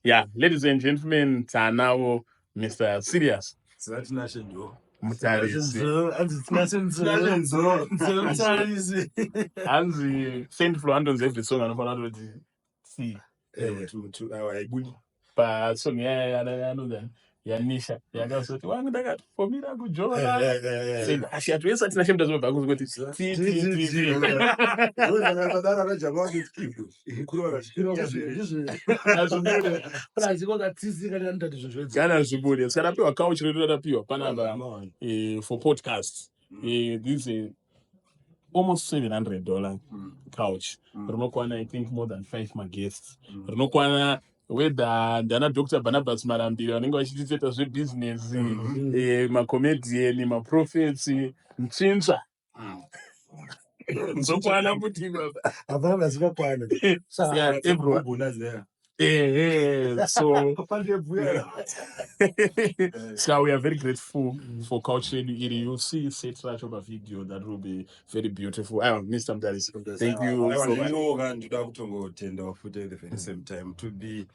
Yeah, ladies and gentlemen, Tanao, Mr. Serious. That's national. Mutarisi. National. Hanzi Saint Flandons every song and for see. To our good. But song yeah, I know that. Yanisha yakazoti wangudakati fomira kujola ashiatwesa tina shemda zvinobva kuzoti kana zvibude sikadapiwa couch redu radapiwa panapa for podcast this is almost $700 couch rinokwana I think more than 5 maguests rinokwana whether ndana Dr. Barnabas Marambiri vanenge vachititseta zvebusiness macomedian maprofits mchinza nzokwana kuti Hapana vasikakwana. everyone so we are very grateful for Couch Radio. You'll see set such of a video that will be very beautiful. Mr. Mdaris, thank you so much. At the very same time to be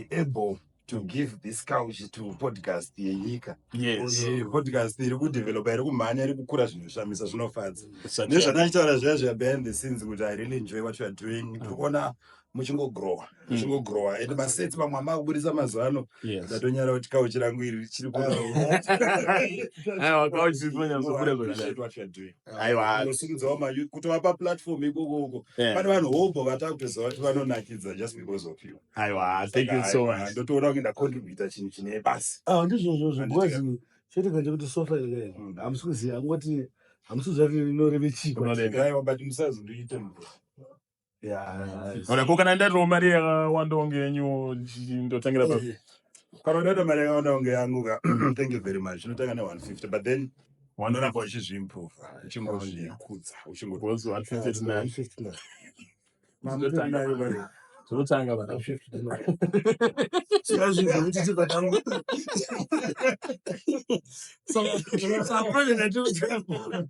able to give this couch to podcast yenyika. Yes. Podcast iri kudevelopa iri kumhanya iri kukura zvinoshamisa zvinofadza. Nezvataitaura zviya behind the scenes kuti I really enjoy what you are doing. Tikuona muchingogrowa and masets mamwe amabudisa mazuva ano ndatonyara kuti couch rangu iri chiri kunosungidzawo kutovapa platform ikoko pane vanhu hobho vatakutoziva kuti vanonakidza just because of you. Thank you so much. Ndotoona kuti ndacontributa chinhu chine basi ndizvozvo because chete kanje kuti sofa iri hamusikuziva ngoti hamusiziva kuti inoreve chipa but musazondiite ko kana ndatoo mari yakawanda kunge yenyu ndotangira pa kana ndata mari yakawanda kunge yangu ka thank you very much inotanga ne150 but then wanoramba uchizviimprove uchingozvikudza uchingozi 159 mamutanga tinotanga bana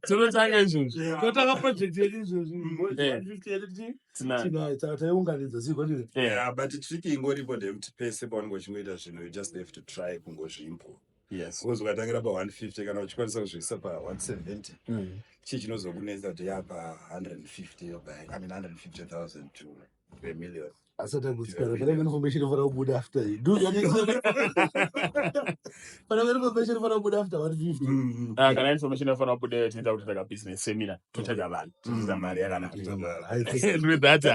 tinotanga izvozvo totanga project yedu izvozvitaiunganidza zigoni but tricky ingoripo ndekuti pese paunenge uchingoita zvinhu you just have to try kungozviimprove. Yes. Because ukatangira pa150 kana uchikwanisa kuzviisa pa170 chii chinozokunetsa kuti yapa 150 I mean 150,000 to a million. asatagutsikana pane information inofana kubuda after pane information inofana kubuda after 150 kana information inofana kubuda tiita kuti taka business seminar tochaja vanhu tichiita mari yakanaka with that